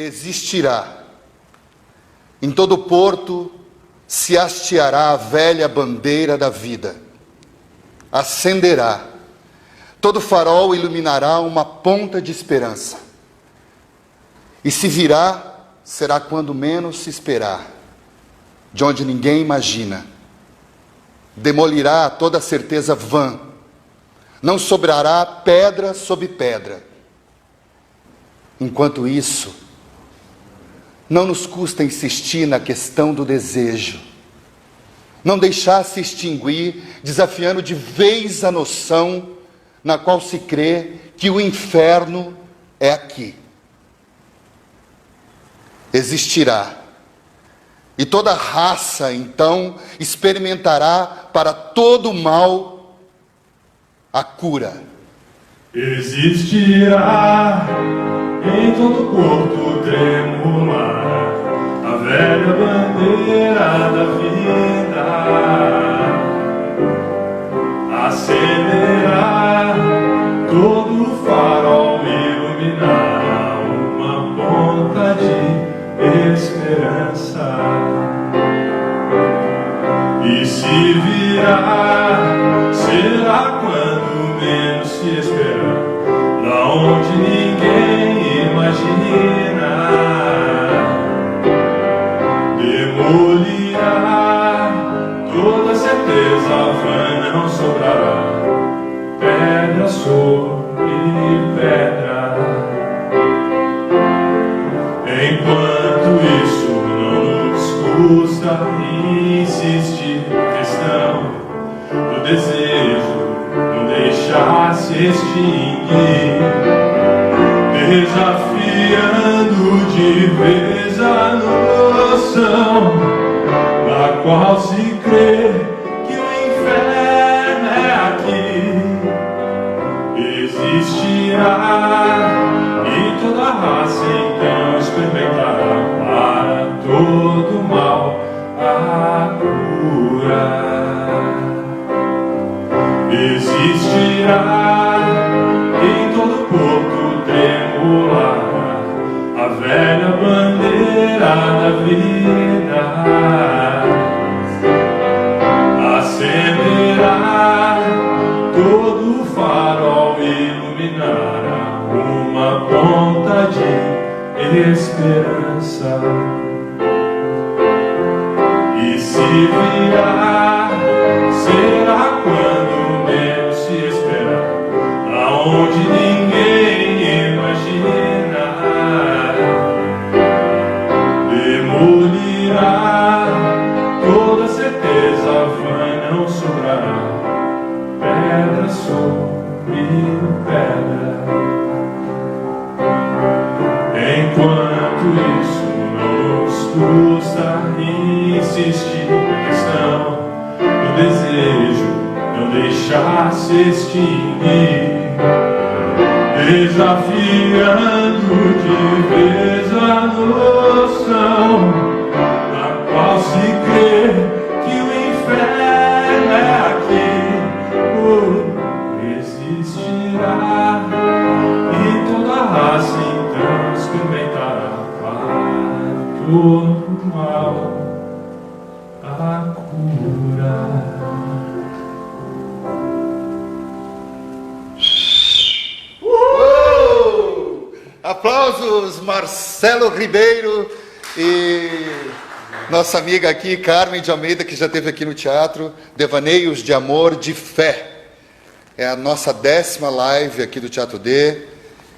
existirá. Em todo porto se hasteará a velha bandeira da vida. Acenderá. Todo farol iluminará uma ponta de esperança. E se virá, será quando menos se esperar, de onde ninguém imagina. Demolirá toda certeza vã. Não sobrará pedra sobre pedra. Enquanto isso, não nos custa insistir na questão do desejo. Não deixar se extinguir, desafiando de vez a noção na qual se crê que o inferno é aqui. Existirá. E toda raça, então, experimentará para todo mal a cura. Existirá em todo porto tremular a velha bandeira da vida. Acenderá todo farol, iluminará uma ponta de esperança. E se virá, será quando menos se espera, da onde ninguém imagina. Demolirá toda certeza vã, não sobrará pedra sobre pedra. Enquanto isso não nos custa insistir na questão do desejo, não deixar se extinguir, desafiando de vez a noção na qual se crê que o inferno é aqui. Existirá e toda raça então experimentará para todo mal a cura. Existirá em todo porto tremular a velha bandeira da vida. Acenderá todo farol, iluminará uma ponta de esperança. E se virá, será quando menos se espera, aonde ninguém imagina. Demolirá toda certeza vã, não sobrará pedra sobre pedra. Enquanto isso não nos custa insistir na questão do desejo, não deixar se extinguir, desafiando de vez a noção na qual se crê que o inferno é aqui. Existirá e toda raça então experimentará para todo mal a cura. Aplausos, Marcelo Ribeiro e nossa amiga aqui, Carmen de Almeida, que já esteve aqui no teatro, Devaneios de Amor, de Fé. É a nossa 10ª live aqui do Teatro D,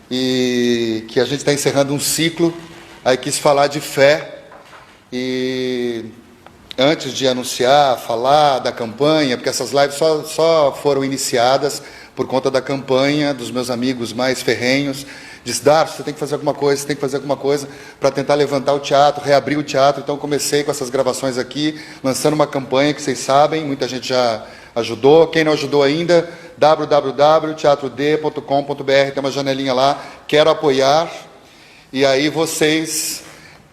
e que a gente está encerrando um ciclo, aí quis falar de fé, e antes de anunciar, falar da campanha, porque essas lives só foram iniciadas por conta da campanha dos meus amigos mais ferrenhos. Disse: Darcio, você tem que fazer alguma coisa, você tem que fazer alguma coisa para tentar levantar o teatro, reabrir o teatro. Então comecei com essas gravações aqui, lançando uma campanha que vocês sabem, muita gente já ajudou. Quem não ajudou ainda, www.teatrod.com.br, tem uma janelinha lá, quero apoiar, e aí vocês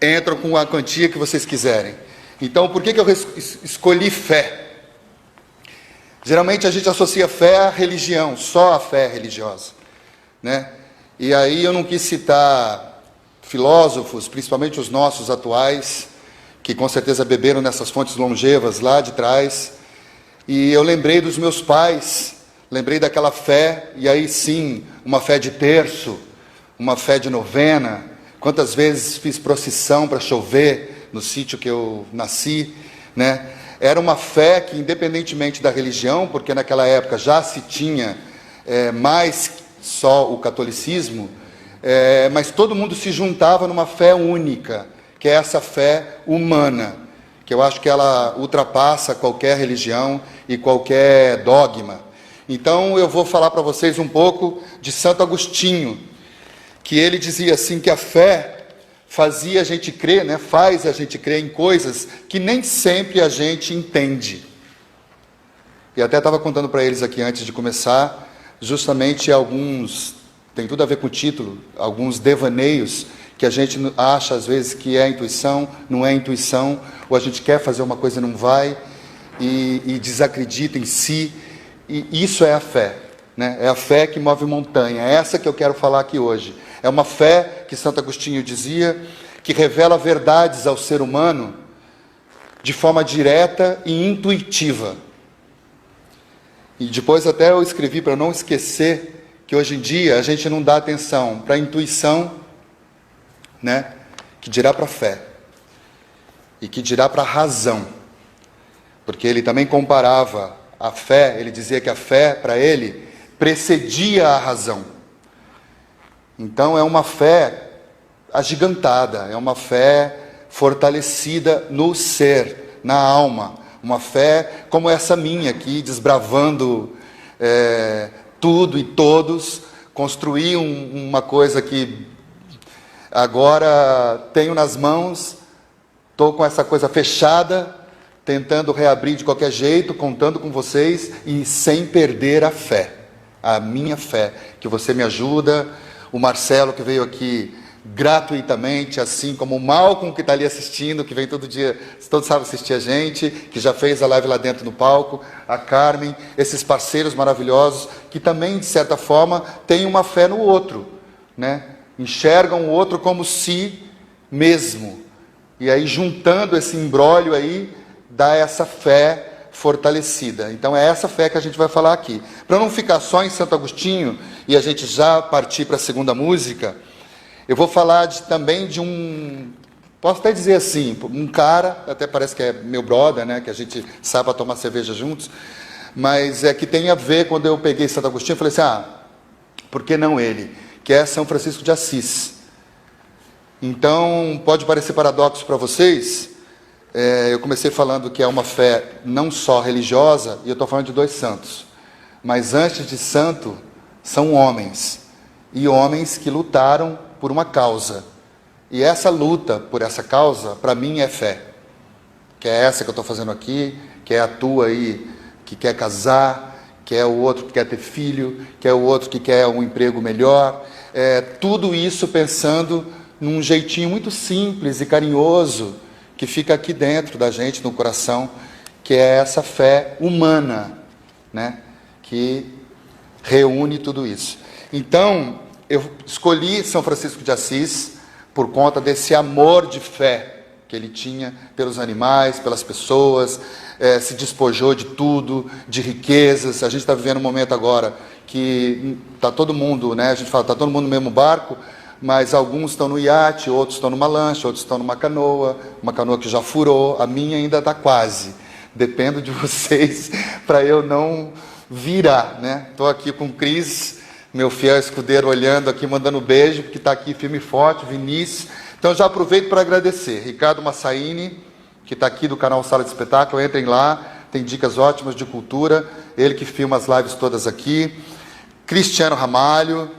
entram com a quantia que vocês quiserem. Então, por que eu escolhi fé? Geralmente a gente associa fé à religião, só a fé religiosa, né? E aí eu não quis citar filósofos, principalmente os nossos atuais, que com certeza beberam nessas fontes longevas lá de trás, e eu lembrei dos meus pais, lembrei daquela fé, e aí sim, uma fé de terço, uma fé de novena. Quantas vezes fiz procissão para chover no sítio que eu nasci, né? Era uma fé que, independentemente da religião, porque naquela época já se tinha mais só o catolicismo, mas todo mundo se juntava numa fé única, que é essa fé humana, que eu acho que ela ultrapassa qualquer religião e qualquer dogma. Então eu vou falar para vocês um pouco de Santo Agostinho, que ele dizia assim que a fé fazia a gente crer, né, faz a gente crer em coisas que nem sempre a gente entende. E até estava contando para eles aqui antes de começar, justamente alguns, tem tudo a ver com o título, alguns devaneios que a gente acha às vezes que é intuição, não é intuição, ou a gente quer fazer uma coisa e não vai, e desacredita em si, e isso é a fé, né? É a fé que move montanha, é essa que eu quero falar aqui hoje. É uma fé que Santo Agostinho dizia, que revela verdades ao ser humano de forma direta e intuitiva. E depois até eu escrevi para não esquecer que hoje em dia a gente não dá atenção para a intuição, né? Que dirá para a fé e que dirá para a razão, porque ele também comparava a fé, ele dizia que a fé para ele precedia a razão. Então é uma fé agigantada, é uma fé fortalecida no ser, na alma, uma fé como essa minha aqui, desbravando tudo e todos, construir uma coisa que agora tenho nas mãos, estou com essa coisa fechada, tentando reabrir de qualquer jeito, contando com vocês e sem perder a fé, a minha fé, que você me ajuda, o Marcelo que veio aqui gratuitamente, assim como o Malcolm que está ali assistindo, que vem todo dia, todo sábado assistir a gente, que já fez a live lá dentro no palco, a Carmen, esses parceiros maravilhosos, que também, de certa forma, têm uma fé no outro, né? Enxergam o outro como si mesmo, e aí juntando esse imbróglio aí, dá essa fé fortalecida. Então é essa fé que a gente vai falar aqui. Para não ficar só em Santo Agostinho, e a gente já partir para a segunda música, eu vou falar também de um, posso até dizer assim, um cara, até parece que é meu brother, né, que a gente sai para tomar cerveja juntos, mas é que tem a ver, quando eu peguei Santo Agostinho, eu falei assim, por que não ele? Que é São Francisco de Assis. Então, pode parecer paradoxo para vocês, eu comecei falando que é uma fé não só religiosa, e eu estou falando de dois santos, mas antes de santo, são homens, e homens que lutaram por uma causa, e essa luta por essa causa, para mim, é fé, que é essa que eu estou fazendo aqui, que é a tua aí, que quer casar, que é o outro que quer ter filho, que é o outro que quer um emprego melhor, tudo isso pensando num jeitinho muito simples e carinhoso, que fica aqui dentro da gente, no coração, que é essa fé humana, né? Que reúne tudo isso. Então, eu escolhi São Francisco de Assis por conta desse amor de fé que ele tinha pelos animais, pelas pessoas, se despojou de tudo, de riquezas. A gente está vivendo um momento agora que está todo mundo, né? A gente fala, está todo mundo no mesmo barco, mas alguns estão no iate, outros estão numa lancha, outros estão numa canoa, uma canoa que já furou, a minha ainda está quase. Dependo de vocês para eu não virar, né? Estou aqui com o Cris, meu fiel escudeiro, olhando aqui, mandando beijo, porque está aqui firme e forte, Vinícius. Então já aproveito para agradecer. Ricardo Massaini, que está aqui do canal Sala de Espetáculo, entrem lá, tem dicas ótimas de cultura, ele que filma as lives todas aqui. Cristiano Ramalho,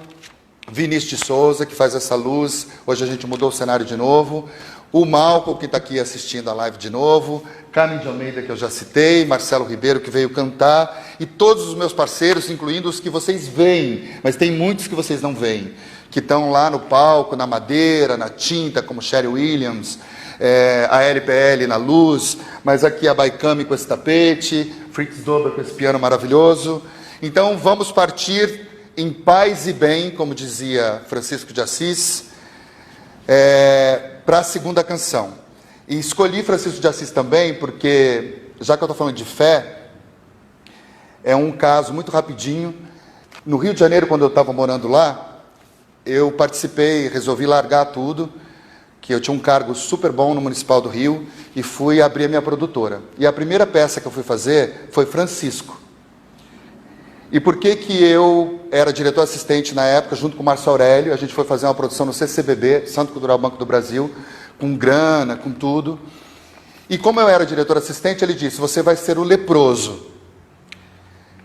Vinícius de Souza, que faz essa luz, hoje a gente mudou o cenário de novo, o Malcolm, que está aqui assistindo a live de novo, Carmen de Almeida, que eu já citei, Marcelo Ribeiro, que veio cantar, e todos os meus parceiros, incluindo os que vocês veem, mas tem muitos que vocês não veem, que estão lá no palco, na madeira, na tinta, como Sherry Williams, a LPL na luz, mas aqui a Baikami com esse tapete, Fritz Dober com esse piano maravilhoso. Então vamos partir em paz e bem, como dizia Francisco de Assis, para a segunda canção. E escolhi Francisco de Assis também porque, já que eu estou falando de fé, é um caso muito rapidinho. No Rio de Janeiro, quando eu estava morando lá, eu participei, resolvi largar tudo, que eu tinha um cargo super bom no Municipal do Rio, e fui abrir a minha produtora. E a primeira peça que eu fui fazer foi Francisco. E por que que eu era diretor assistente na época, junto com o Márcio Aurélio, a gente foi fazer uma produção no CCBB, Centro Cultural Banco do Brasil, com grana, com tudo. E como eu era diretor assistente, ele disse, você vai ser o leproso.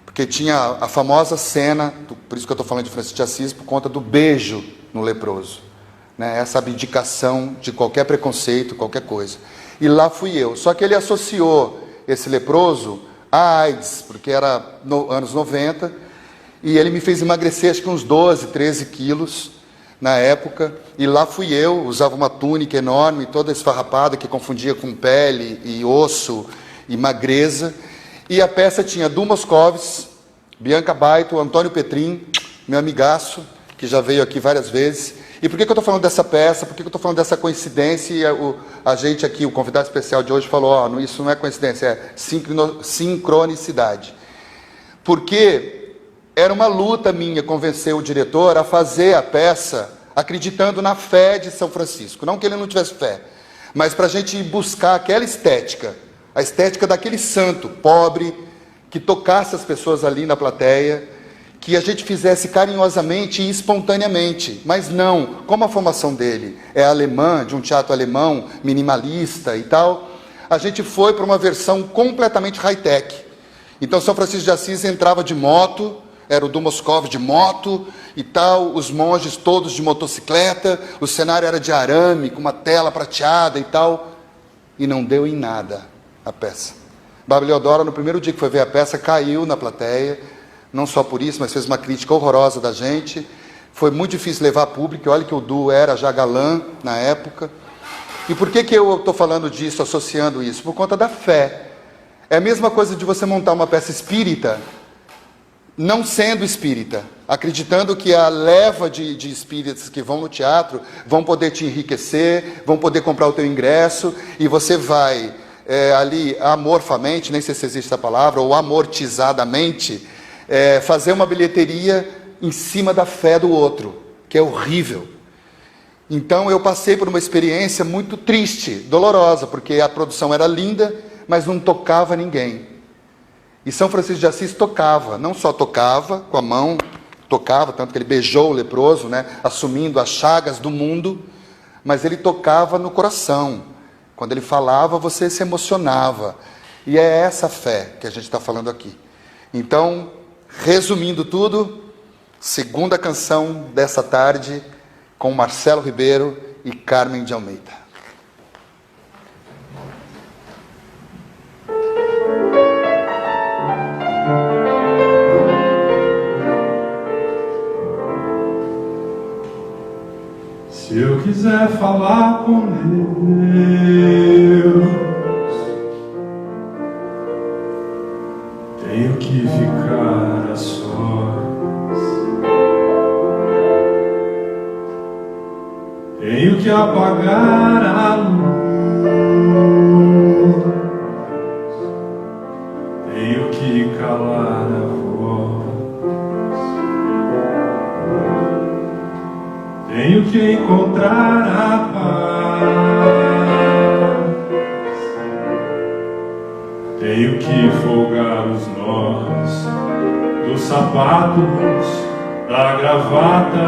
Porque tinha a famosa cena, por isso que eu estou falando de Francisco de Assis, por conta do beijo no leproso. Né? Essa abdicação de qualquer preconceito, qualquer coisa. E lá fui eu. Só que ele associou esse leproso a AIDS, porque era anos 90, e ele me fez emagrecer acho que uns 12, 13 quilos na época, e lá fui eu, usava uma túnica enorme, toda esfarrapada, que confundia com pele e osso e magreza, e a peça tinha Du Moscovis, Bianca Baito, Antônio Petrin, meu amigaço, que já veio aqui várias vezes. E por que eu estou falando dessa peça? Por que eu estou falando dessa coincidência? E a gente aqui, o convidado especial de hoje, falou, ó, isso não é coincidência, é sincronicidade. Porque era uma luta minha convencer o diretor a fazer a peça acreditando na fé de São Francisco. Não que ele não tivesse fé, mas para a gente buscar aquela estética, a estética daquele santo pobre, que tocasse as pessoas ali na plateia, que a gente fizesse carinhosamente e espontaneamente. Mas não, como a formação dele é alemã, de um teatro alemão, minimalista e tal, a gente foi para uma versão completamente high-tech. Então São Francisco de Assis entrava de moto, era o Du Moscovis de moto e tal, os monges todos de motocicleta, o cenário era de arame, com uma tela prateada e tal, e não deu em nada a peça. Bárbara Leodora, no primeiro dia que foi ver a peça, caiu na plateia, não só por isso, mas fez uma crítica horrorosa da gente, foi muito difícil levar a público, olha que o Du era já galã na época. E por que eu estou falando disso, associando isso? Por conta da fé. É a mesma coisa de você montar uma peça espírita, não sendo espírita, acreditando que a leva de espíritas que vão no teatro vão poder te enriquecer, vão poder comprar o teu ingresso, e você vai ali amorfamente, nem sei se existe essa palavra, ou amortizadamente, fazer uma bilheteria em cima da fé do outro, que é horrível. Então eu passei por uma experiência muito triste, dolorosa, porque a produção era linda, mas não tocava ninguém. E São Francisco de Assis tocava, não só tocava com a mão, tocava, tanto que ele beijou o leproso, né, assumindo as chagas do mundo, mas ele tocava no coração. Quando ele falava, você se emocionava. E é essa fé que a gente está falando aqui. Então, resumindo tudo, segunda canção dessa tarde, com Marcelo Ribeiro e Carmen de Almeida. Se eu quiser falar com Deus, tenho que ficar a sós, tenho que apagar a luz, tenho que calar a voz, tenho que encontrar a paz, tenho que folgar os nós dos sapatos, da gravata,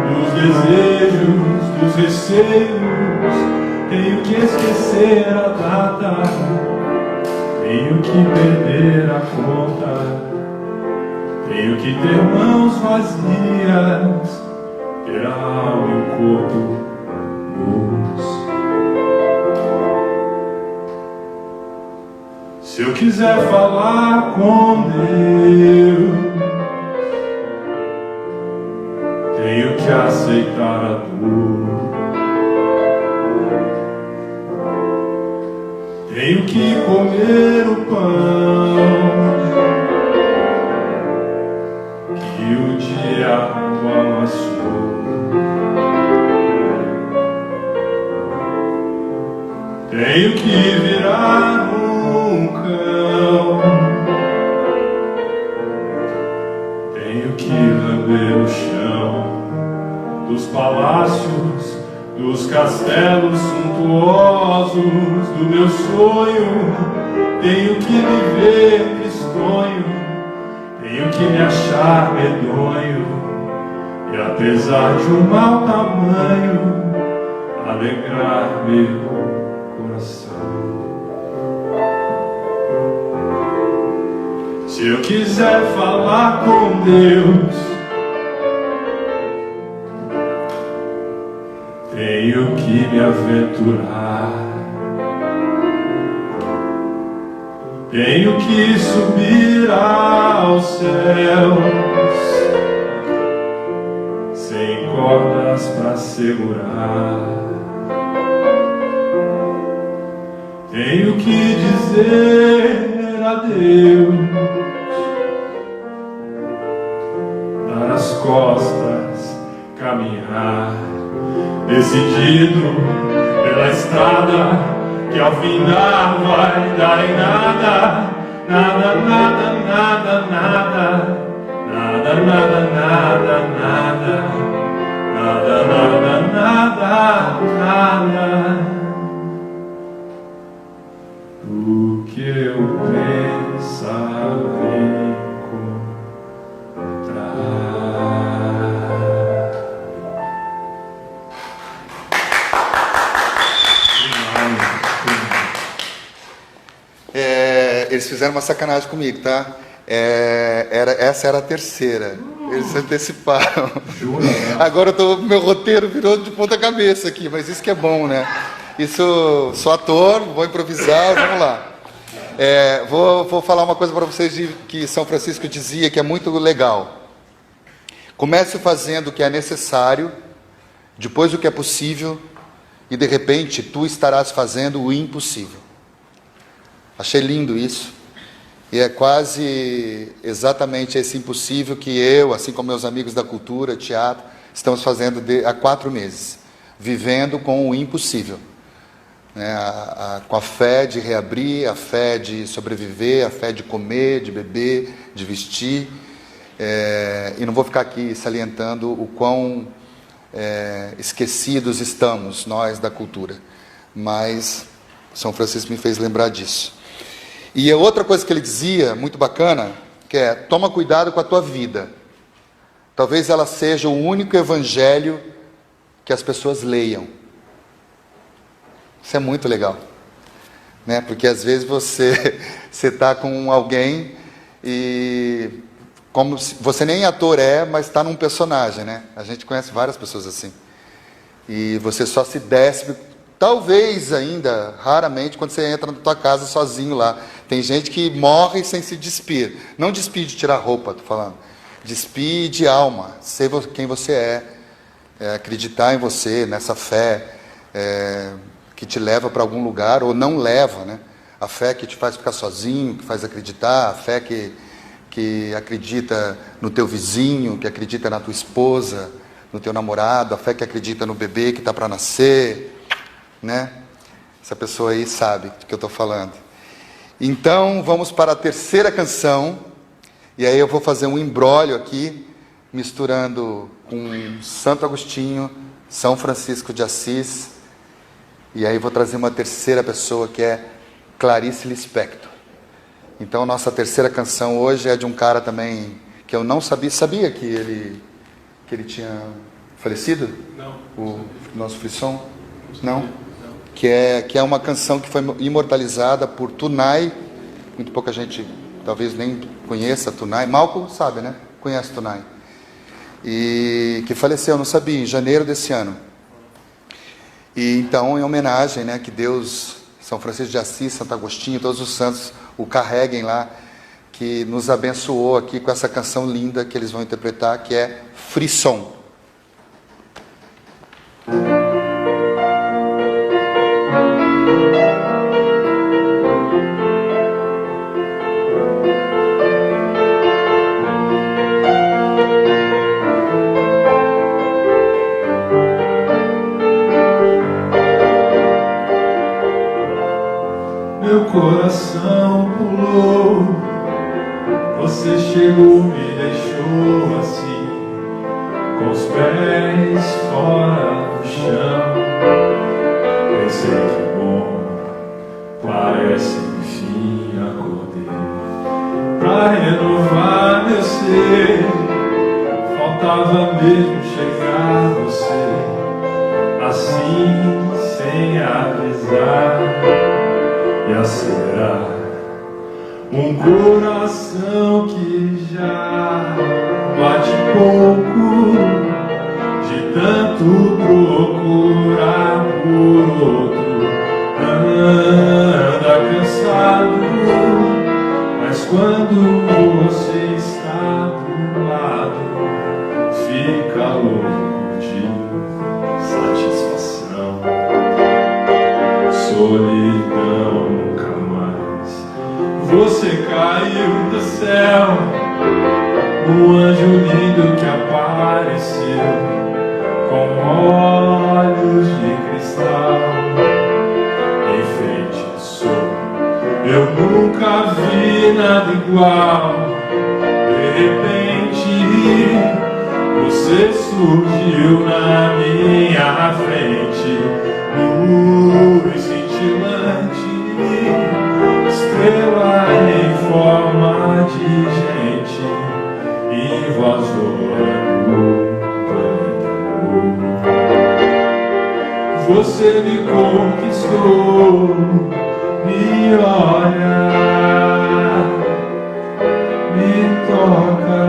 dos desejos, dos receios, tenho que esquecer a data, tenho que perder a conta, tenho que ter mãos vazias, ter a alma e o corpo nus. Se eu quiser falar com Deus, tenho que aceitar a dor, tenho que comer o pão que o diabo amassou, do meu sonho, tenho que me ver tristonho, tenho que me achar medonho, e apesar de um mau tamanho, alegrar meu coração. Se eu quiser falar com Deus, tenho que me aventurar, tenho que subir aos céus, sem cordas pra segurar. Tenho que dizer adeus, dar as costas, caminhar decidido pela estrada que ao findar vai dar em nada, nada, nada, nada, nada, nada, nada, nada, nada, nada, nada, nada, nada. O que eu pensava encontrar. Eles fizeram uma sacanagem comigo, tá? Essa era a terceira. Eles anteciparam. Agora meu roteiro virou de ponta cabeça aqui, mas isso que é bom, né? Isso, sou ator, vou improvisar, vamos lá. Vou falar uma coisa para vocês que São Francisco dizia que é muito legal. Comece fazendo o que é necessário, depois o que é possível, e de repente tu estarás fazendo o impossível. Achei lindo isso. E é quase exatamente esse impossível que eu, assim como meus amigos da cultura, teatro, estamos fazendo há 4 meses. Vivendo com o impossível. Com a fé de reabrir, a fé de sobreviver, a fé de comer, de beber, de vestir. E não vou ficar aqui salientando o quão esquecidos estamos, nós da cultura. Mas São Francisco me fez lembrar disso. E a outra coisa que ele dizia, muito bacana, que é: toma cuidado com a tua vida. Talvez ela seja o único evangelho que as pessoas leiam. Isso é muito legal, né? Porque às vezes você está com alguém e como você nem ator mas está num personagem, né? A gente conhece várias pessoas assim. E você só se despe, talvez ainda, raramente, quando você entra na tua casa sozinho lá. Tem gente que morre sem se despir. Não despir de tirar roupa, tô falando. Despir de alma, ser quem você é, acreditar em você, nessa fé, que te leva para algum lugar, ou não leva, né? A fé que te faz ficar sozinho, que faz acreditar, a fé que acredita no teu vizinho, que acredita na tua esposa, no teu namorado, a fé que acredita no bebê que está para nascer, né? Essa pessoa aí sabe do que eu estou falando. Então, vamos para a terceira canção, e aí eu vou fazer um imbróglio aqui, misturando com Santo Agostinho, São Francisco de Assis, e aí vou trazer uma terceira pessoa que é Clarice Lispector. Então, nossa terceira canção hoje é de um cara também que eu não sabia que ele tinha falecido? Não. O nosso Frisson? Não? Que é uma canção que foi imortalizada por Tunay. Muito pouca gente talvez nem conheça Tunay. Malco sabe, né? Conhece Tunay. E que faleceu, não sabia, em janeiro desse ano. E então, em homenagem, né, que Deus, São Francisco de Assis, Santo Agostinho, todos os santos o carreguem lá, que nos abençoou aqui com essa canção linda que eles vão interpretar, que é Frisson. Meu coração pulou, você chegou, me deixou assim, com os pés fora do chão. Pensei que bom, você, faltava mesmo chegar você, assim sem avisar, e acelerar um coração que já bate pouco, de tanto procurar por outro, anda cansado, mas quando você está do lado, fica louco de satisfação. Solidão nunca mais. Você caiu do céu, um anjo lindo que apareceu com olhos de cristal, enfeitiçou. Eu nunca vi nada igual. De repente você surgiu na minha frente, luz cintilante, estrela em forma de gente, invasora do planeta. Você me conquistou, me olha, me toca,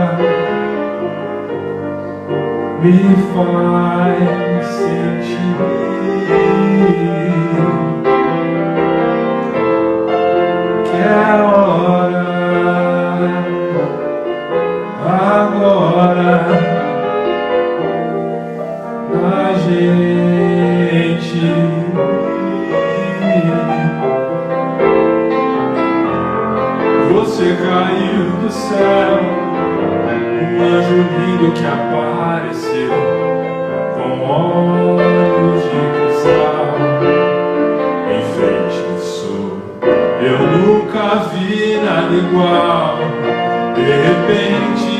me faz sentir que é hora agora da gente. Você caiu do céu, um anjo lindo que apareceu com olhos de cristal, enfeitiçou. Eu nunca vi nada igual. De repente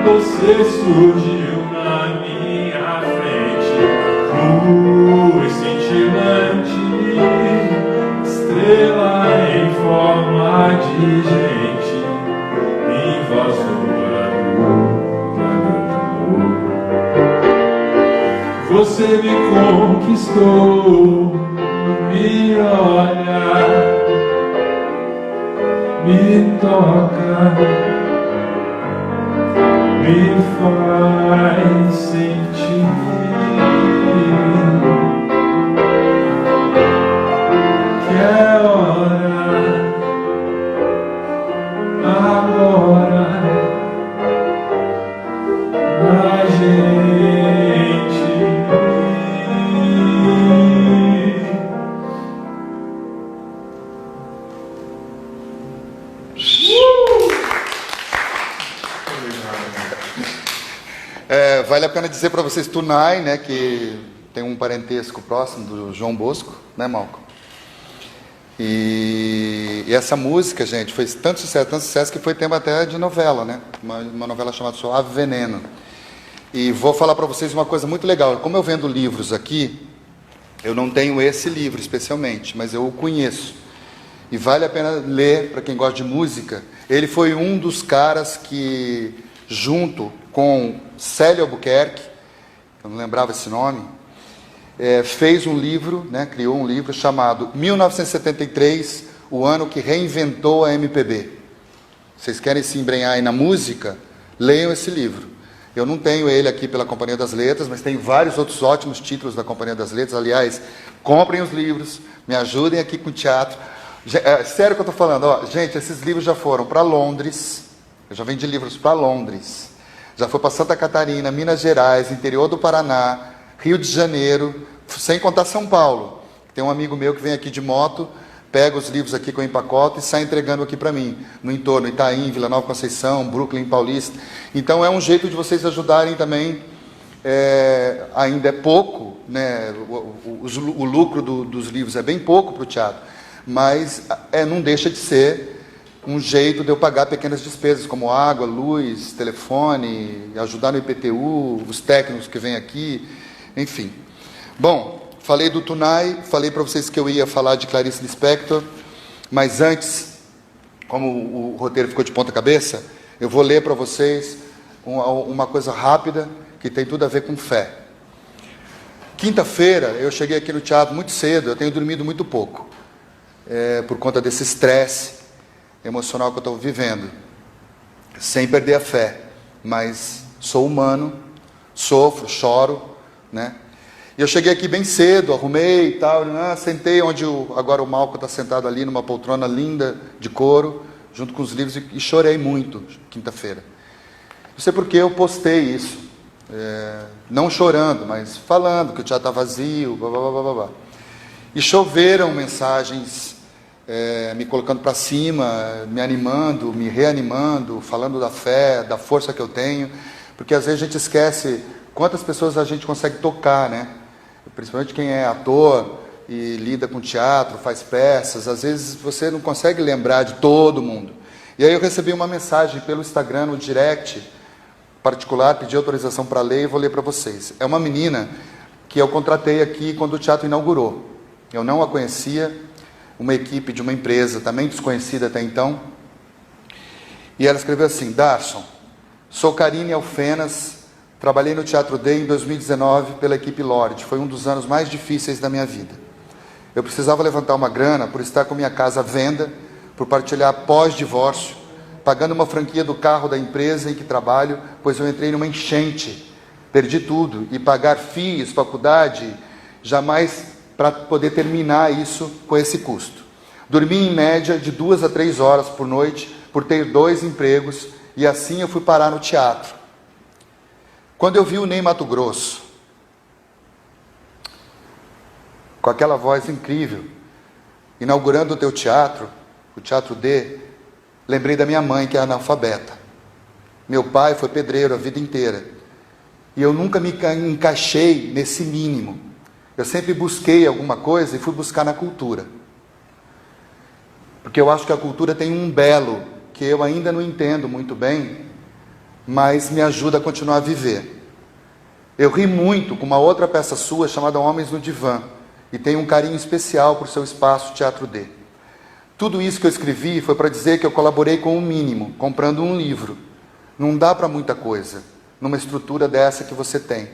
você surgiu na minha frente, luz cintilante, estrela em forma de gente, invasora do planeta. Você me conquistou, me olha, me toca, me faz sentir que é hora agora da gente. Vale a pena dizer para vocês, Tunai, né, que tem um parentesco próximo do João Bosco, né, Malcolm? E essa música, gente, foi tanto sucesso que foi tema até de novela, né? Uma novela chamada Suave Veneno. E vou falar para vocês uma coisa muito legal. Como eu vendo livros aqui, eu não tenho esse livro especialmente, mas eu o conheço. E vale a pena ler para quem gosta de música. Ele foi um dos caras que, junto com Célio Albuquerque, eu não lembrava esse nome, fez um livro, né, criou um livro chamado 1973, o ano que reinventou a MPB. Vocês querem se embrenhar aí na música? Leiam esse livro. Eu não tenho ele aqui pela Companhia das Letras, mas tem vários outros ótimos títulos da Companhia das Letras. Aliás, comprem os livros, me ajudem aqui com o teatro. Sério que eu estou falando, ó, gente, esses livros já foram para Londres, eu já vendi livros para Londres, já foi para Santa Catarina, Minas Gerais, interior do Paraná, Rio de Janeiro, sem contar São Paulo. Tem um amigo meu que vem aqui de moto, pega os livros aqui que eu empacoto e sai entregando aqui para mim, no entorno, Itaim, Vila Nova Conceição, Brooklyn, Paulista. Então é um jeito de vocês ajudarem também, ainda é pouco, né? O lucro dos livros é bem pouco para o teatro, mas não deixa de ser um jeito de eu pagar pequenas despesas, como água, luz, telefone, ajudar no IPTU, os técnicos que vêm aqui, enfim. Bom, falei do Tunai, falei para vocês que eu ia falar de Clarice Lispector, mas antes, como o roteiro ficou de ponta cabeça, Eu vou ler para vocês uma coisa rápida que tem tudo a ver com fé. Quinta-feira eu cheguei aqui no teatro muito cedo, eu tenho dormido muito pouco, por conta desse estresse emocional que eu estou vivendo, sem perder a fé, mas sou humano, sofro, choro, né? E eu cheguei aqui bem cedo, arrumei e tal, sentei onde agora o Malco está sentado ali, numa poltrona linda de couro, junto com os livros, e chorei muito quinta-feira. Não sei porque eu postei isso, não chorando, mas falando que o teatro está vazio, blá, blá, blá, blá, blá. E choveram mensagens me colocando para cima, me animando, me reanimando, falando da fé, da força que eu tenho, porque às vezes a gente esquece quantas pessoas a gente consegue tocar, né? Principalmente quem é ator e lida com teatro, faz peças, às vezes você não consegue lembrar de todo mundo. E aí eu recebi uma mensagem pelo Instagram, no direct particular, pedi autorização para ler e vou ler para vocês. É uma menina que eu contratei aqui quando o teatro inaugurou. Eu não a conhecia, uma equipe de uma empresa também desconhecida até então. E ela escreveu assim: Darson, sou Karine Alfenas, trabalhei no Teatro D em 2019 pela equipe Lorde. Foi um dos anos mais difíceis da minha vida. Eu precisava levantar uma grana por estar com minha casa à venda, por partilhar pós-divórcio, pagando uma franquia do carro da empresa em que trabalho, pois eu entrei numa enchente, perdi tudo, e pagar FIIs, faculdade, jamais para poder terminar isso com esse custo. Dormi em média de 2 a 3 horas por noite, por ter 2 empregos, e assim eu fui parar no teatro. Quando eu vi o Ney Matogrosso, com aquela voz incrível, inaugurando o teu teatro, o Teatro D, lembrei da minha mãe, que é analfabeta. Meu pai foi pedreiro a vida inteira. E eu nunca me encaixei nesse mínimo. Eu sempre busquei alguma coisa e fui buscar na cultura. Porque eu acho que a cultura tem um belo, que eu ainda não entendo muito bem, mas me ajuda a continuar a viver. Eu ri muito com uma outra peça sua chamada Homens no Divã, e tenho um carinho especial por seu espaço Teatro D. Tudo isso que eu escrevi foi para dizer que eu colaborei com o mínimo, comprando um livro. Não dá para muita coisa, numa estrutura dessa que você tem,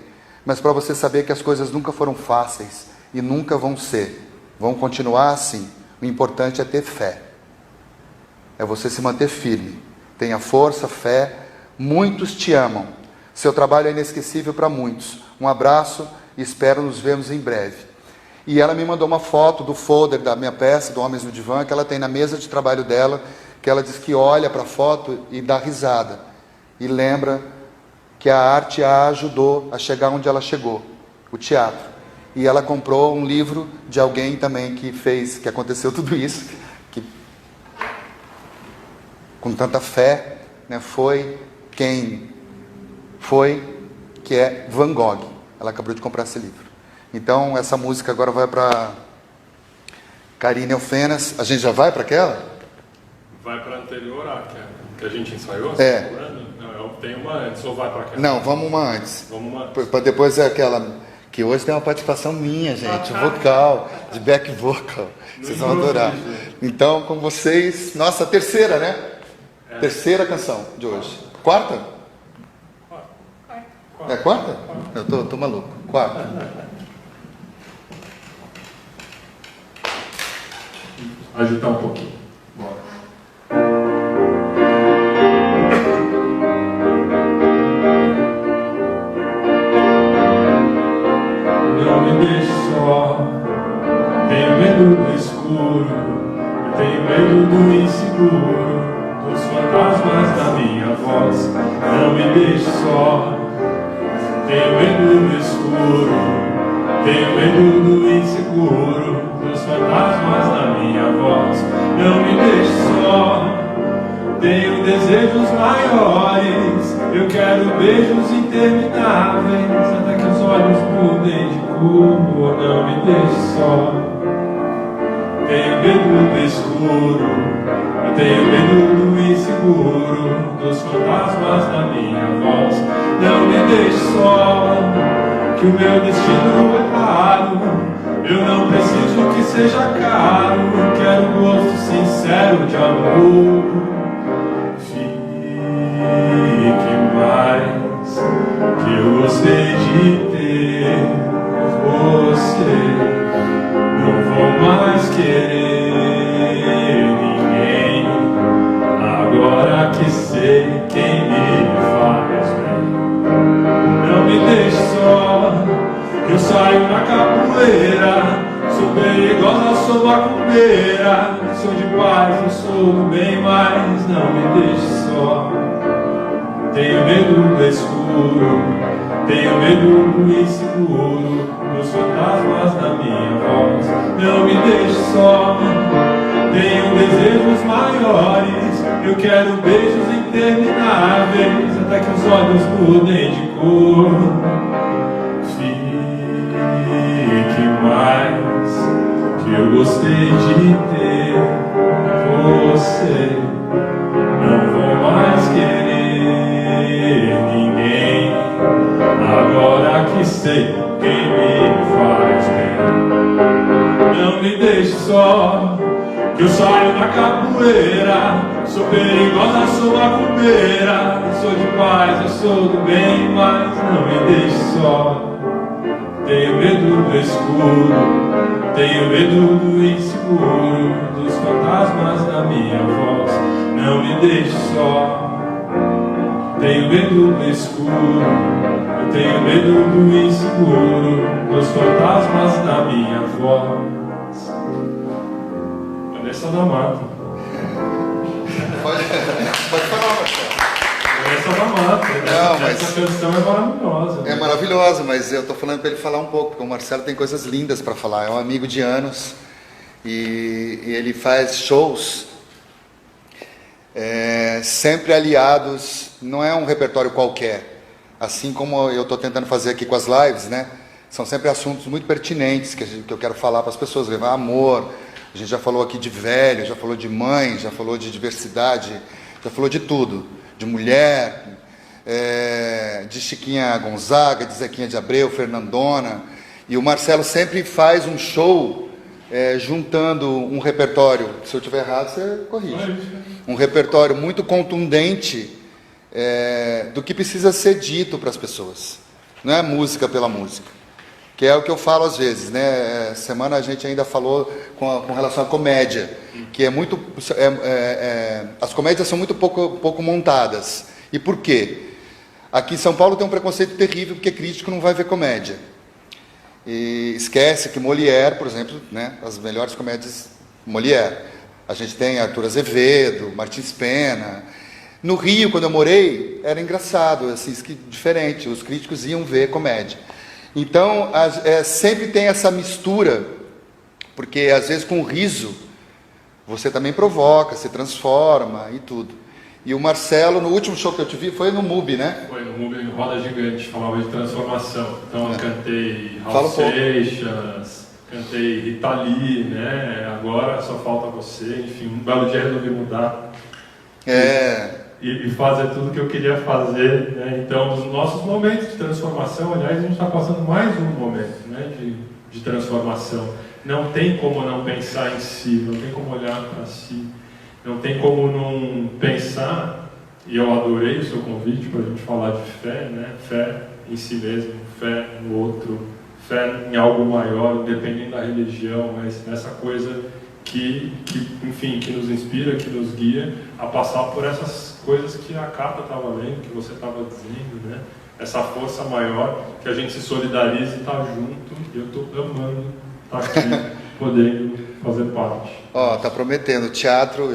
mas para você saber que as coisas nunca foram fáceis e nunca vão ser. Vão continuar assim. O importante é ter fé. É você se manter firme. Tenha força, fé. Muitos te amam. Seu trabalho é inesquecível para muitos. Um abraço e espero nos vermos em breve. E ela me mandou uma foto do folder da minha peça, do Homens no Divã, que ela tem na mesa de trabalho dela, que ela diz que olha para a foto e dá risada. E lembra que a arte a ajudou a chegar onde ela chegou, o teatro. E ela comprou um livro de alguém também que fez, que aconteceu tudo isso, que com tanta fé, né, que é Van Gogh. Ela acabou de comprar esse livro. Então, essa música agora vai para Karine Alfenas. A gente já vai para aquela? Vai para a anterior, que a gente ensaiou? Não, eu tenho uma antes, ou vai para aquela? Não, vamos uma antes. Vamos uma. Para depois é aquela, que hoje tem uma participação minha, gente, vocal, de back vocal. Vocês vão adorar. Então, com vocês, nossa, terceira, né? Terceira canção de hoje. Quarta? É quarta? Eu tô maluco. Quarta. Agitar um pouquinho. Bora. Não me deixe só. Tenho medo do escuro. Tenho medo do inseguro. Dos fantasmas da minha voz. Não me deixe só. Tenho medo do escuro. Tenho medo do inseguro. Dos fantasmas da minha voz. Não me deixe só. Tenho desejos maiores. Eu quero beijos intermináveis até que os olhos mudem de cor. Não me deixe só. Tenho medo do escuro. Eu tenho medo do inseguro. Dos fantasmas da minha voz. Não me deixe só. Que o meu destino é raro. Eu não preciso que seja caro. Quero gosto sincero de amor. Fique que mais que eu gostei de ter você. Não vou mais querer ninguém, agora que sei quem me faz bem. Não me deixe só, eu saio na capoeira. Sou perigosa, sou macumbeira. Sou de paz, eu sou do bem, mas não me deixe só. Tenho medo do escuro, tenho medo do inseguro, dos fantasmas da minha voz. Não me deixe só, tenho desejos maiores. Eu quero beijos intermináveis, até que os olhos mudem de cor. Fique mais, que eu gostei de ter você. Não vou mais querer ninguém, agora que sei quem me faz bem. Não me deixe só, que eu saio na capoeira. Sou perigosa, sou macumbeira. Sou de paz, eu sou do bem, mas não me deixe só. Tenho medo do escuro, tenho medo do inseguro, dos fantasmas da minha voz. Não me deixe só. Tenho medo do escuro, eu tenho medo do inseguro, dos fantasmas da minha voz. Vanessa da Mata. Pode falar, Marcelo. Vanessa da Mata. Não, mas essa canção é maravilhosa. É maravilhosa, mas eu tô falando para ele falar um pouco, porque o Marcelo tem coisas lindas para falar. É um amigo de anos e ele faz shows sempre aliados. Não é um repertório qualquer, assim como eu estou tentando fazer aqui com as lives, né? São sempre assuntos muito pertinentes que eu quero falar para as pessoas, levar amor. A gente já falou aqui de velho, já falou de mãe, já falou de diversidade, já falou de tudo, de mulher, de Chiquinha Gonzaga, de Zequinha de Abreu, Fernandona. E o Marcelo sempre faz um show juntando um repertório, se eu estiver errado você corrige, um repertório muito contundente do que precisa ser dito para as pessoas. Não é música pela música, que é o que eu falo às vezes, né? Semana a gente ainda falou com relação à comédia, que é muito, as comédias são muito pouco montadas. E por quê? Aqui em São Paulo tem um preconceito terrível, porque crítico não vai ver comédia. E esquece que Molière, por exemplo, né, as melhores comédias, Molière. A gente tem Arthur Azevedo, Martins Pena. No Rio, quando eu morei, era engraçado, assim, diferente. Os críticos iam ver comédia. Então, sempre tem essa mistura, porque às vezes com o riso você também provoca, se transforma e tudo. E o Marcelo, no último show que eu te vi, foi no MUBI, né? Foi no MUBI, em Roda Gigante, falava de transformação. Então eu cantei Fala Raul um pouco. Seixas, cantei Rita Lee, né? Agora só falta você, enfim, um belo dia resolvi mudar. E fazer tudo que eu queria fazer, né? Então, nos nossos momentos de transformação, aliás, a gente está passando mais um momento, né, de transformação. Não tem como não pensar em si, não tem como olhar para si, não tem como não pensar, e eu adorei o seu convite para a gente falar de fé, né? Fé em si mesmo, fé no outro, fé em algo maior, independente da religião, mas nessa coisa que nos inspira, que nos guia a passar por essas coisas que a Cata estava lendo, que você estava dizendo, né? Essa força maior, que a gente se solidariza e está junto, e eu estou amando estar aqui, podendo fazer parte. Tá prometendo, teatro,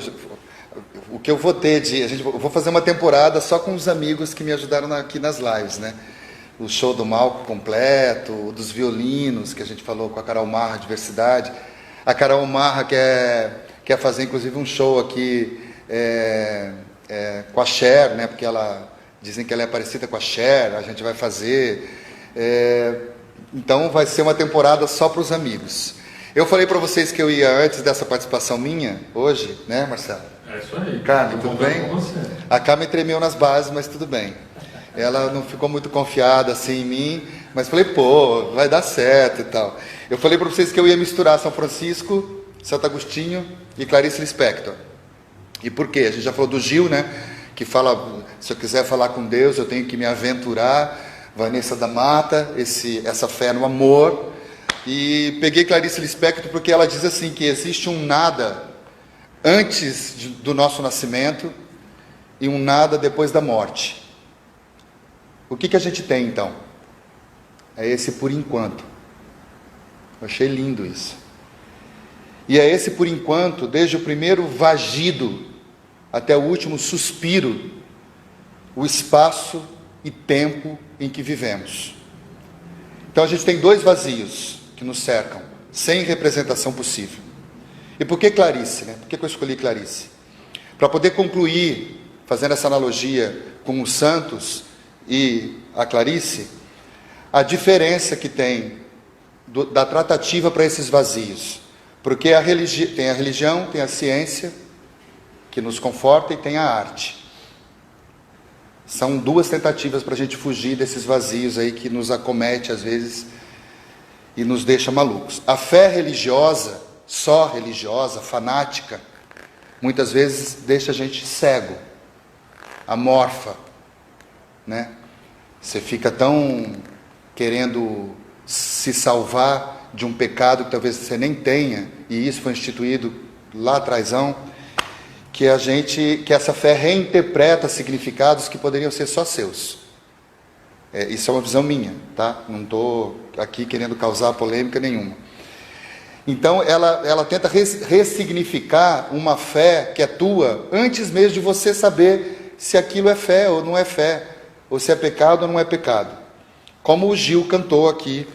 o que eu vou ter eu vou fazer uma temporada só com os amigos que me ajudaram aqui nas lives, né? O show do Malco completo, o dos violinos, que a gente falou com a Carol Marra, diversidade. A Carol Marra quer fazer, inclusive, um show aqui com a Cher, né? Porque dizem que ela é parecida com a Cher, a gente vai fazer. Então, vai ser uma temporada só para os amigos. Eu falei para vocês que eu ia antes dessa participação minha, hoje, né, Marcelo? É isso aí. Carmen, tudo bem? Com você. A Carmen tremeu nas bases, mas tudo bem. Ela não ficou muito confiada assim em mim, mas falei, vai dar certo e tal. Eu falei para vocês que eu ia misturar São Francisco, Santo Agostinho e Clarice Lispector. E por quê? A gente já falou do Gil, né? que fala, se eu quiser falar com Deus, eu tenho que me aventurar. Vanessa da Mata, essa fé no amor. E peguei Clarice Lispector porque ela diz assim, que existe um nada antes do nosso nascimento e um nada depois da morte. O que a gente tem então? É esse por enquanto. Eu achei lindo isso. E é esse por enquanto, desde o primeiro vagido até o último suspiro, o espaço e tempo em que vivemos. Então a gente tem dois vazios que nos cercam, sem representação possível. E por que Clarice, né? Por que eu escolhi Clarice? Para poder concluir, fazendo essa analogia com os santos e a Clarice, a diferença que tem da tratativa para esses vazios. Porque tem a religião, tem a ciência, que nos conforta, e tem a arte. São duas tentativas para a gente fugir desses vazios aí que nos acomete às vezes e nos deixa malucos. A fé religiosa, só religiosa, fanática, muitas vezes deixa a gente cego, amorfa, né? Você fica tão querendo se salvar de um pecado que talvez você nem tenha, e isso foi instituído lá atrásão, que essa fé reinterpreta significados que poderiam ser só seus. Isso é uma visão minha, tá? Não estou aqui querendo causar polêmica nenhuma. Então, ela tenta ressignificar uma fé que é tua, antes mesmo de você saber se aquilo é fé ou não é fé, ou se é pecado ou não é pecado. Como o Gil cantou aqui,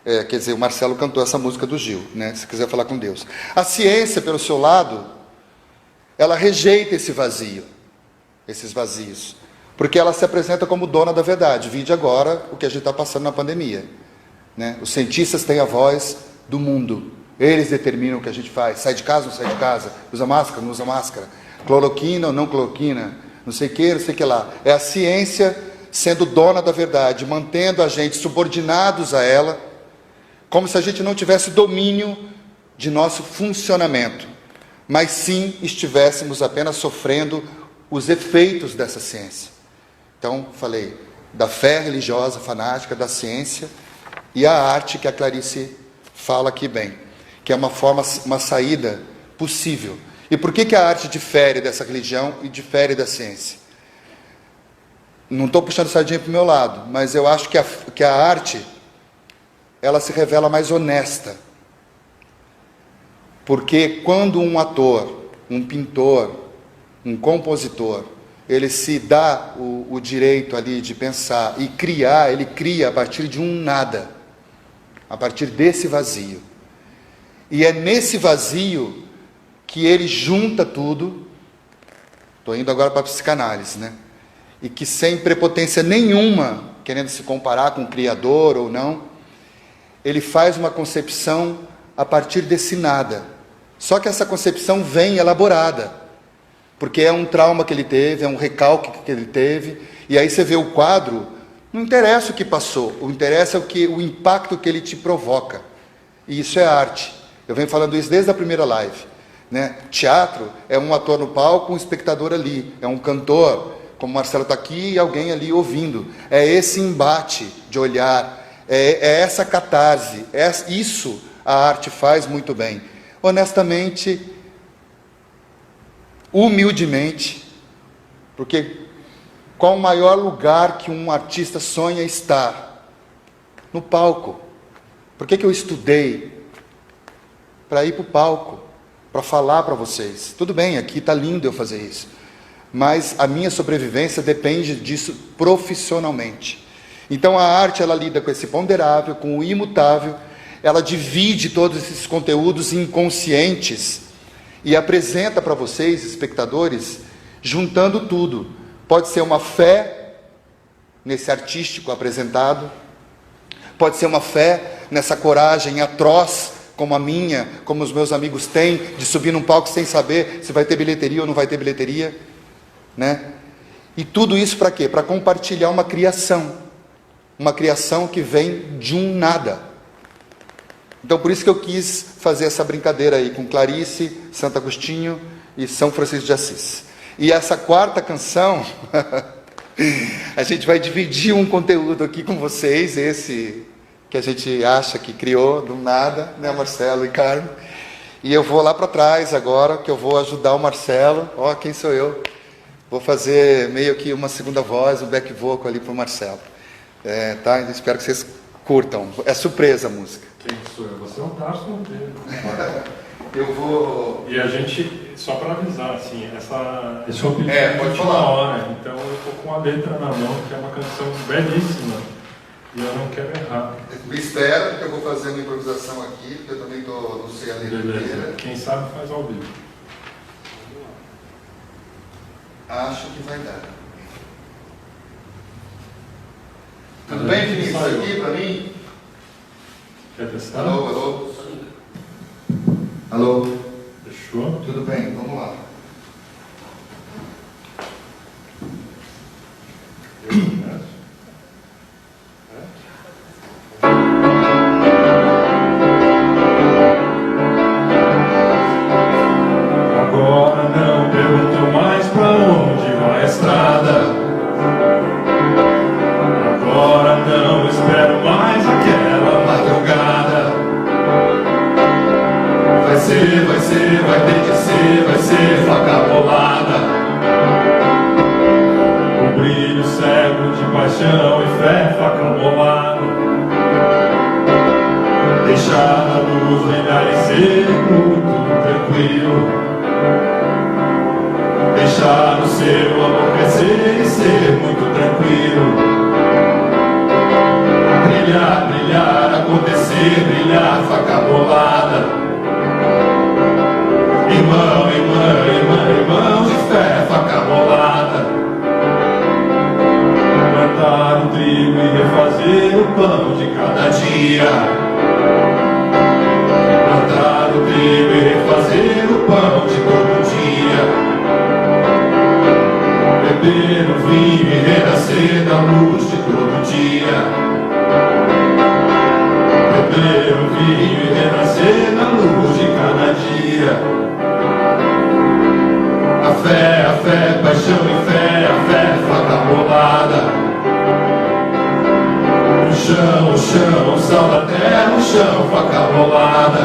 quer dizer, o Marcelo cantou essa música do Gil, né? Se quiser falar com Deus. A ciência, pelo seu lado, ela rejeita esse vazio, esses vazios, porque ela se apresenta como dona da verdade. Vide agora o que a gente está passando na pandemia, né? Os cientistas têm a voz do mundo, eles determinam o que a gente faz, sai de casa ou não sai de casa, usa máscara ou não usa máscara, cloroquina ou não cloroquina, não sei o que, não sei o que lá. É a ciência sendo dona da verdade, mantendo a gente subordinados a ela, como se a gente não tivesse domínio de nosso funcionamento, mas sim estivéssemos apenas sofrendo os efeitos dessa ciência. Então, falei da fé religiosa, fanática, da ciência e a arte que a Clarice fala aqui bem, que é uma saída possível. E por que a arte difere dessa religião e difere da ciência? Não estou puxando sardinha para o meu lado, mas eu acho que a arte, ela se revela mais honesta. Porque quando um ator, um pintor, um compositor, ele se dá o direito ali de pensar e criar, ele cria a partir de um nada, a partir desse vazio. E é nesse vazio que ele junta tudo. Estou indo agora para a psicanálise, né? E que sem prepotência nenhuma, querendo se comparar com o Criador ou não, ele faz uma concepção a partir desse nada. Só que essa concepção vem elaborada, porque é um trauma que ele teve, é um recalque que ele teve, e aí você vê o quadro, não interessa o que passou, o interessa o impacto que ele te provoca. E isso é arte. Eu venho falando isso desde a primeira live, né? Teatro é um ator no palco, um espectador ali, é um cantor, como o Marcelo está aqui e alguém ali ouvindo. É esse embate de olhar, é essa catarse, isso a arte faz muito bem. Honestamente, humildemente, porque qual o maior lugar que um artista sonha estar? No palco. Por que eu estudei? Para ir para o palco, para falar para vocês. Tudo bem, aqui está lindo eu fazer isso, mas a minha sobrevivência depende disso profissionalmente. Então a arte, ela lida com esse ponderável, com o imutável, ela divide todos esses conteúdos inconscientes e apresenta para vocês, espectadores, juntando tudo. Pode ser uma fé nesse artístico apresentado, pode ser uma fé nessa coragem atroz, como a minha, como os meus amigos têm, de subir num palco sem saber se vai ter bilheteria ou não vai ter bilheteria, né? E tudo isso para quê? Para compartilhar uma criação que vem de um nada. Então por isso que eu quis fazer essa brincadeira aí com Clarice, Santo Agostinho e São Francisco de Assis. E essa quarta canção, a gente vai dividir um conteúdo aqui com vocês, esse que a gente acha que criou do nada, né, Marcelo e Carmen? E eu vou lá para trás agora, que eu vou ajudar o Marcelo. Ó, quem sou eu? Vou fazer meio que uma segunda voz, um back vocal ali para o Marcelo. Tá? Espero que vocês curtam. É surpresa a música. Quem sou eu? Você é um Tarso Monteiro. Eu vou... E a gente, só para avisar, assim, esse é o pedido de pode última falar. hora, então eu estou com a letra na mão, que é uma canção belíssima, e eu não quero errar. Me espera, que eu vou fazer uma improvisação aqui, porque eu também não sei a letra Beleza. inteira. Quem sabe faz ao vivo. Acho que vai dar. Tudo bem, Vinícius? Aqui para mim? Quer testar? Alô, alô? Alô? Fechou? Tudo bem, vamos lá. Eu começo? Agora não pergunto mais pra onde vai a estrada. Agora não espero mais aquela madrugada. Vai ter que ser, vai ser faca bolada. O brilho cego de paixão e fé, faca bolada. Deixar a luz brilhar e ser muito tranquilo. Deixar o seu amor crescer e ser muito tranquilo. Brilhar, brilhar, acontecer, brilhar, faca bolada. Irmão, irmã, irmã, irmão de fé, faca bolada. Plantar o trigo e refazer o pão de cada dia. Plantar o trigo e refazer o pão de todo dia. Beber o vinho e renascer da luz de todo dia. Beber o vinho e renascer da luz de cada dia. A fé, paixão e fé, a fé, faca bolada. O chão, o sal da terra, o chão, faca bolada.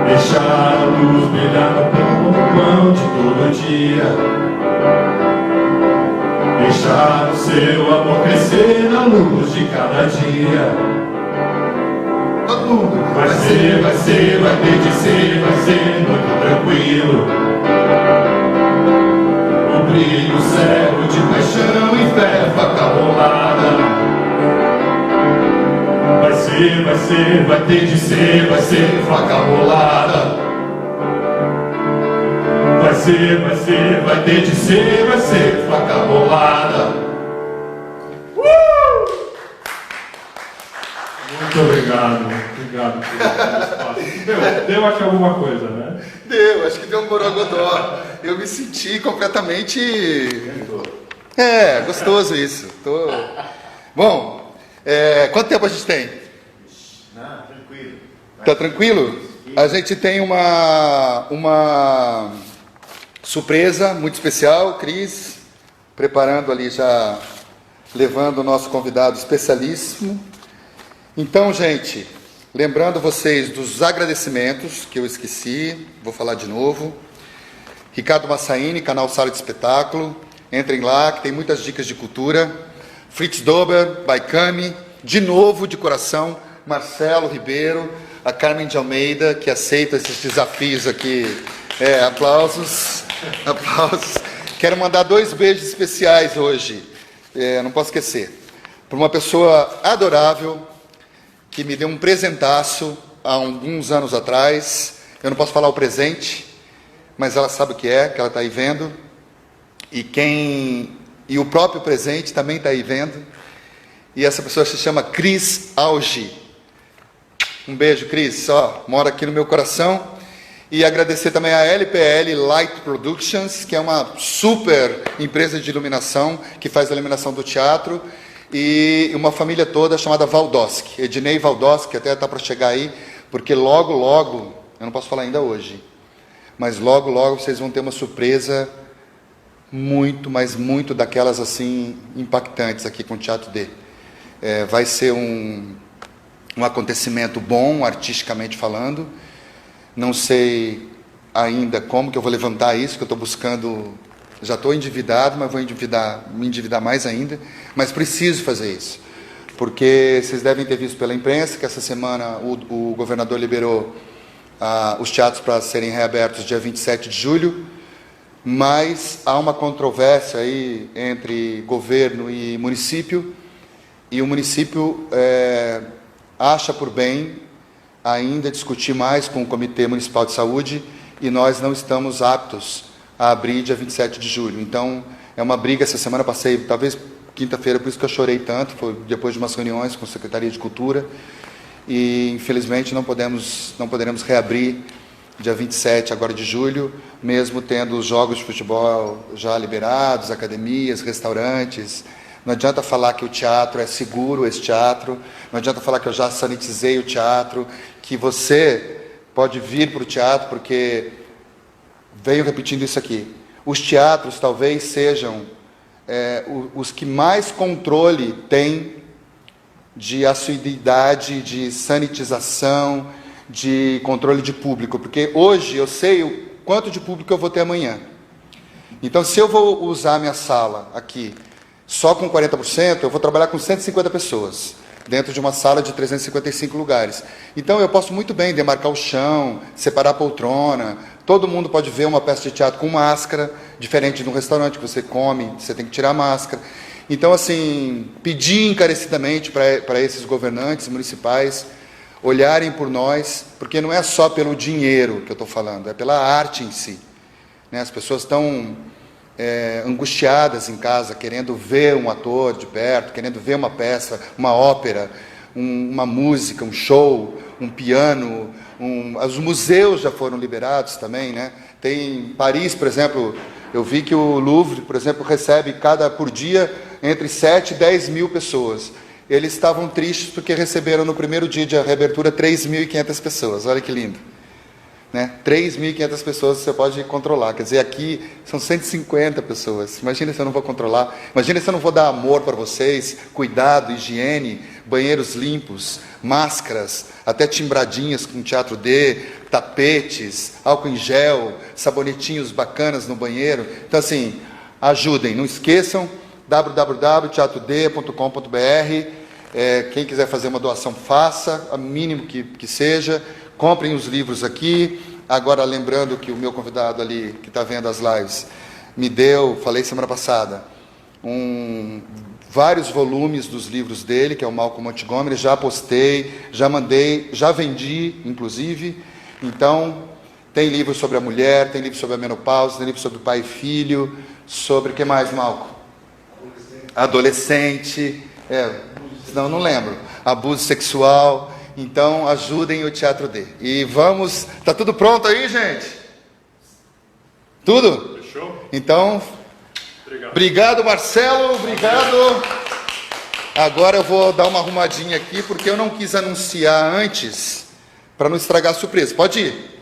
Deixar a luz brilhar no pão de todo dia. Deixar o seu amor crescer na luz de cada dia. Todo mundo. Vai ter de ser, vai ser muito tranquilo. O brilho cego de paixão e fé, faca bolada. Vai ter de ser, vai ser faca bolada. Vai ter de ser, vai ser faca bolada. Muito obrigado por esse espaço. Deu aqui alguma coisa, né? Deu, acho que deu um borogodó. Eu me senti completamente... gostoso isso. Bom, quanto tempo a gente tem? Não, tranquilo. Tá tranquilo? A gente tem uma surpresa muito especial, Cris, preparando ali já, levando o nosso convidado especialíssimo. Então, gente, lembrando vocês dos agradecimentos que eu esqueci, vou falar de novo. Ricardo Massaini, canal Sala de Espetáculo, entrem lá que tem muitas dicas de cultura. Fritz Dober, Baicami, de novo, de coração, Marcelo Ribeiro, a Carmen de Almeida, que aceita esses desafios aqui. Aplausos, aplausos. Quero mandar 2 beijos especiais hoje, não posso esquecer, para uma pessoa adorável, que me deu um presentaço há alguns anos atrás. Eu não posso falar o presente, mas ela sabe o que é, que ela está aí vendo. E o próprio presente também está aí vendo. E essa pessoa se chama Cris Auge. Um beijo, Cris. Mora aqui no meu coração. E agradecer também a LPL Light Productions, que é uma super empresa de iluminação, que faz a iluminação do teatro. E uma família toda chamada Valdoski, Ednei Valdoski, que até está para chegar aí, porque logo, eu não posso falar ainda hoje, mas logo, logo vocês vão ter uma surpresa muito, mas muito daquelas assim impactantes aqui com o Teatro D. Vai ser um acontecimento bom, artisticamente falando. Não sei ainda como que eu vou levantar isso, que eu estou buscando. Já estou endividado, mas vou me endividar mais ainda. Mas preciso fazer isso, porque vocês devem ter visto pela imprensa que essa semana o governador liberou os teatros para serem reabertos dia 27 de julho, mas há uma controvérsia aí entre governo e município, e o município acha por bem ainda discutir mais com o Comitê Municipal de Saúde, e nós não estamos aptos a abrir dia 27 de julho. Então, é uma briga. Essa semana passei, talvez quinta-feira, por isso que eu chorei tanto, foi depois de umas reuniões com a Secretaria de Cultura, e infelizmente não poderemos reabrir dia 27 agora de julho, mesmo tendo os jogos de futebol já liberados, academias, restaurantes. Não adianta falar que o teatro é seguro, esse teatro, não adianta falar que eu já sanitizei o teatro, que você pode vir para o teatro, porque venho repetindo isso aqui. Os teatros talvez sejam os que mais controle têm de assiduidade, de sanitização, de controle de público, porque hoje eu sei o quanto de público eu vou ter amanhã. Então, se eu vou usar a minha sala aqui só com 40%, eu vou trabalhar com 150 pessoas, dentro de uma sala de 355 lugares. Então, eu posso muito bem demarcar o chão, separar a poltrona, todo mundo pode ver uma peça de teatro com máscara, diferente de um restaurante que você come, você tem que tirar a máscara. Então, assim, pedir encarecidamente para esses governantes municipais olharem por nós, porque não é só pelo dinheiro que eu estou falando, é pela arte em si. Né? As pessoas estão angustiadas em casa, querendo ver um ator de perto, querendo ver uma peça, uma ópera, uma música, um show, um piano. Os museus já foram liberados também, né? Tem em Paris, por exemplo, eu vi que o Louvre, por exemplo, recebe por dia entre 7 e 10 mil pessoas. Eles estavam tristes porque receberam no primeiro dia de reabertura 3.500 pessoas. Olha que lindo. Né? 3.500 pessoas você pode controlar. Quer dizer, aqui são 150 pessoas. Imagina se eu não vou controlar. Imagina se eu não vou dar amor para vocês, cuidado, higiene, banheiros limpos, máscaras, até timbradinhas com Teatro D, tapetes, álcool em gel, sabonetinhos bacanas no banheiro. Então, assim, ajudem. Não esqueçam, www.teatrod.com.br. Quem quiser fazer uma doação, faça, o mínimo que seja. Comprem os livros aqui. Agora, lembrando que o meu convidado ali, que está vendo as lives, me deu, falei semana passada, vários volumes dos livros dele, que é o Malcolm Montgomery. Já postei, já mandei, já vendi, inclusive. Então, tem livros sobre a mulher, tem livros sobre a menopausa, tem livros sobre o pai e filho, sobre o que mais, Malcolm? Adolescente. Não lembro. Abuso sexual. Então, ajudem o Teatro D. E vamos... Tá tudo pronto aí, gente? Tudo? Fechou? Então, obrigado, Marcelo. Obrigado. Agora eu vou dar uma arrumadinha aqui, porque eu não quis anunciar antes, para não estragar a surpresa. Pode ir.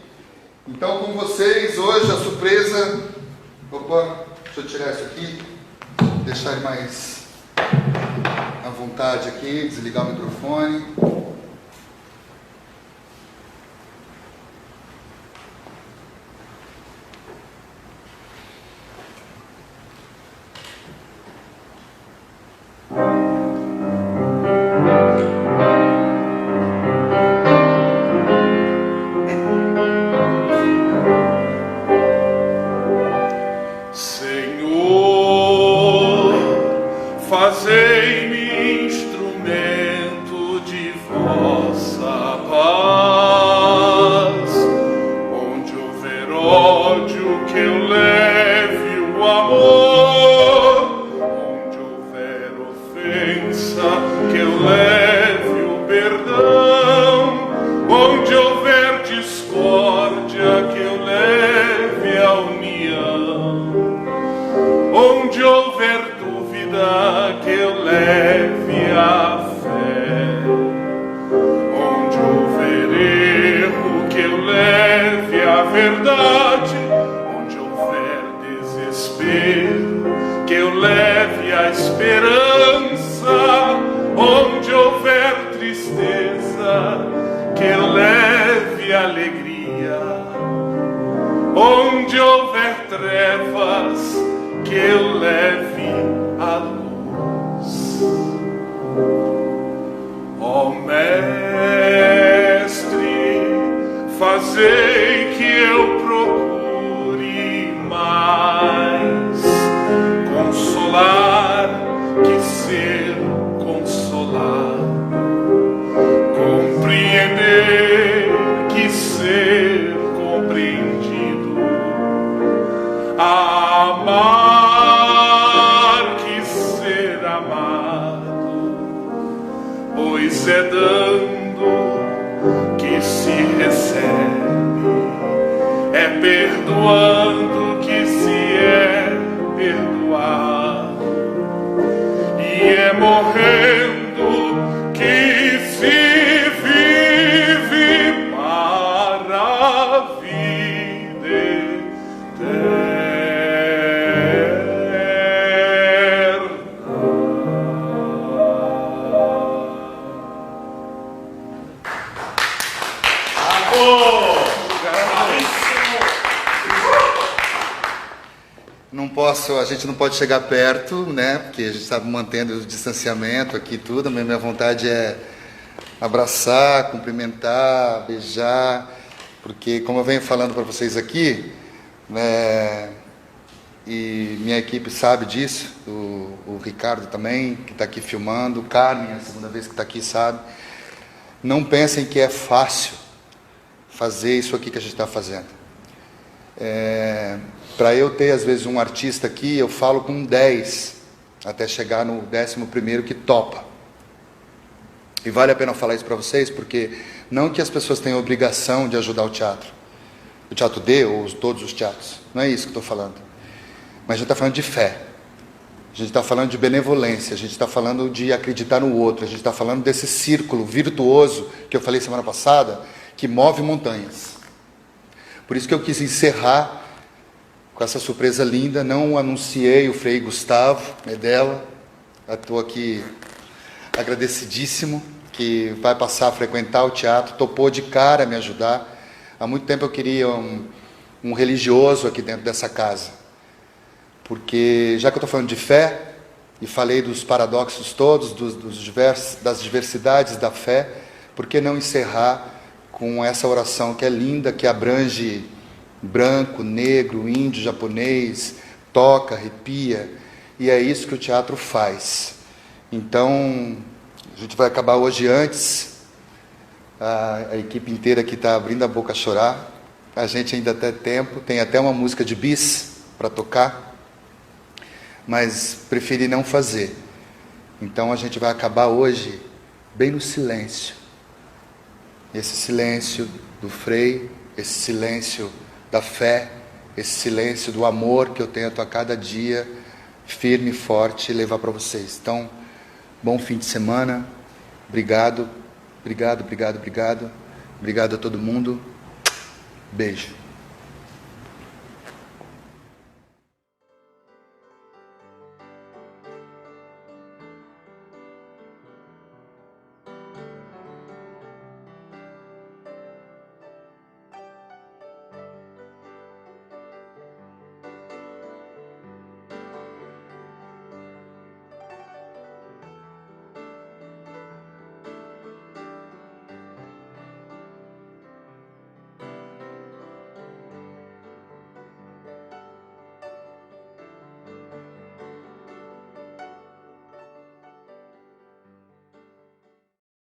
Então, com vocês, hoje, a surpresa... Opa, deixa eu tirar isso aqui. Deixar ele mais à vontade aqui, desligar o microfone. Fazei-me instrumento de vossa paz. Onde houver ódio, que eu leve o amor. Onde houver ofensa, que eu leve o perdão. Onde houver discórdia, que eu leve a união. Onde houver que eu leve a fé. Onde houver erro, que eu leve a verdade. desespero, que eu leve a esperança. Onde houver tristeza, que eu leve alegria. Onde houver trevas, que eu leve a luz. Ó Mestre, fazei que eu procure mais consolar que ser consolado, compreender que ser compreendido, amar que ser amado, pois é dando que se recebe, é perdoando que se é perdoado, e é morrendo que se vive para a vida eterna. Não posso, a gente não pode chegar perto, né? Porque a gente está mantendo o distanciamento aqui e tudo, mas minha vontade é abraçar, cumprimentar, beijar, porque como eu venho falando para vocês aqui, né, e minha equipe sabe disso, o Ricardo também, que está aqui filmando, o Carmen, a segunda vez que está aqui, sabe. Não pensem que é fácil fazer isso aqui que a gente está fazendo. Para eu ter, às vezes, um artista aqui, eu falo com 10, até chegar no 11º que topa. E vale a pena falar isso para vocês, porque não que as pessoas tenham obrigação de ajudar o Teatro D ou todos os teatros, não é isso que eu estou falando. Mas a gente está falando de fé, a gente está falando de benevolência, a gente está falando de acreditar no outro, a gente está falando desse círculo virtuoso que eu falei semana passada, que move montanhas. Por isso que eu quis encerrar com essa surpresa linda. Não anunciei o Frei Gustavo Medella, estou aqui agradecidíssimo, que vai passar a frequentar o teatro, topou de cara me ajudar. Há muito tempo eu queria um religioso aqui dentro dessa casa, porque já que eu estou falando de fé, e falei dos paradoxos todos, das diversidades da fé, por que não encerrar com essa oração que é linda, que abrange branco, negro, índio, japonês, toca, arrepia, e é isso que o teatro faz. Então, a gente vai acabar hoje antes, a equipe inteira aqui está abrindo a boca a chorar, a gente ainda tem tempo, tem até uma música de bis para tocar, mas preferi não fazer. Então a gente vai acabar hoje bem no silêncio. Esse silêncio do Frei, esse silêncio da fé, esse silêncio do amor que eu tento a cada dia, firme e forte, levar para vocês. Então, bom fim de semana, obrigado, obrigado, obrigado, obrigado, obrigado a todo mundo, beijo.